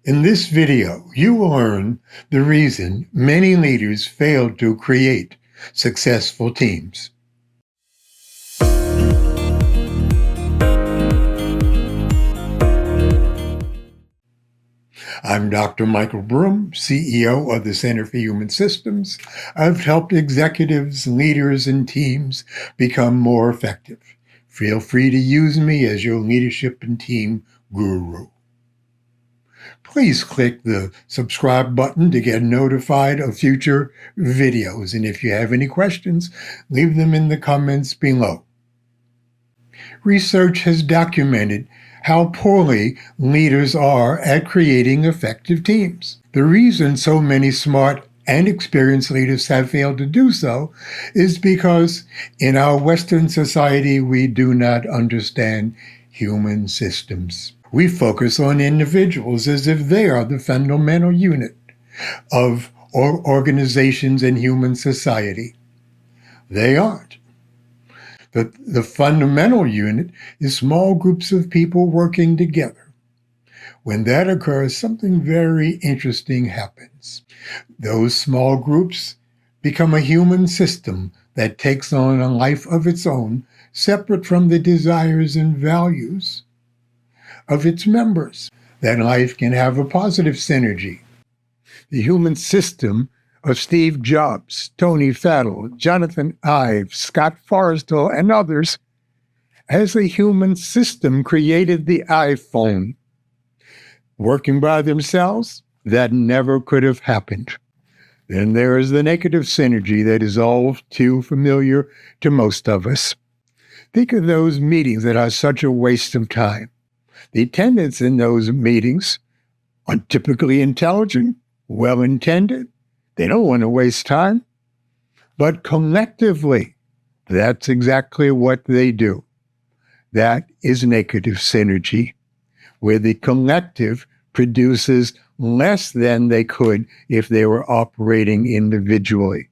In this video, you will learn the reason many leaders fail to create successful teams. I'm Dr. Michael Broom, CEO of the Center for Human Systems. I've helped executives, leaders, and teams become more effective. Feel free to use me as your leadership and team guru. Please click the subscribe button to get notified of future videos. And if you have any questions, leave them in the comments below. Research has documented how poorly leaders are at creating effective teams. The reason so many smart and experienced leaders have failed to do so is because in our Western society, we do not understand human systems. We focus on individuals as if they are the fundamental unit of organizations and human society. They aren't. The fundamental unit is small groups of people working together. When that occurs, something very interesting happens. Those small groups become a human system that takes on a life of its own, separate from the desires and values of its members. That life can have a positive synergy. The human system of Steve Jobs, Tony Fadell, Jonathan Ive, Scott Forstall, and others, as a human system, created the iPhone. Working by themselves, that never could have happened. Then there is the negative synergy that is all too familiar to most of us. Think of those meetings that are such a waste of time. The attendants in those meetings are typically intelligent, well-intended. They don't want to waste time. But collectively, that's exactly what they do. That is negative synergy, where the collective produces less than they could if they were operating individually.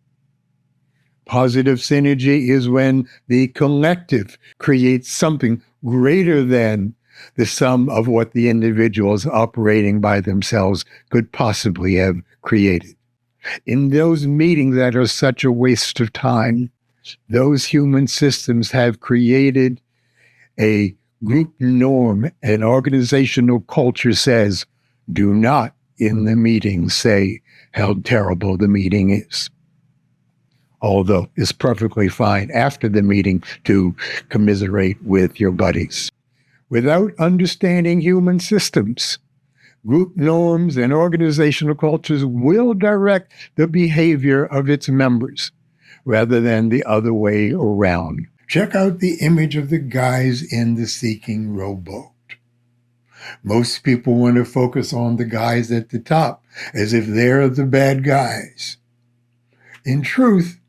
Positive synergy is when the collective creates something greater than the sum of what the individuals operating by themselves could possibly have created. In those meetings that are such a waste of time, those human systems have created a group norm. An organizational culture says, do not in the meeting say how terrible the meeting is. Although it's perfectly fine after the meeting to commiserate with your buddies. Without understanding human systems, group norms and organizational cultures will direct the behavior of its members rather than the other way around. Check out the image of the guys in the sinking rowboat. Most people want to focus on the guys at the top as if they're the bad guys. In truth,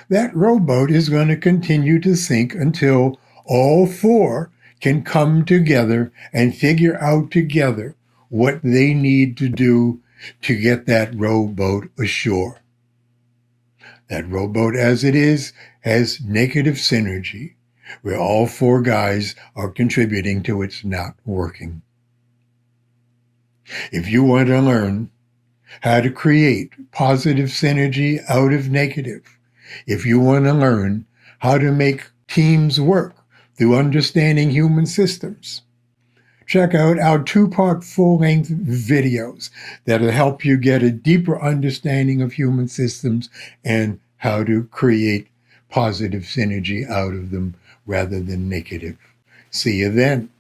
that rowboat is going to continue to sink until all four can come together and figure out together what they need to do to get that rowboat ashore. That rowboat, as it is, has negative synergy, where all four guys are contributing to its not working. If you want to learn how to create positive synergy out of negative, if you want to learn how to make teams work through understanding human systems, check out our two-part full-length videos that'll help you get a deeper understanding of human systems and how to create positive synergy out of them rather than negative. See you then.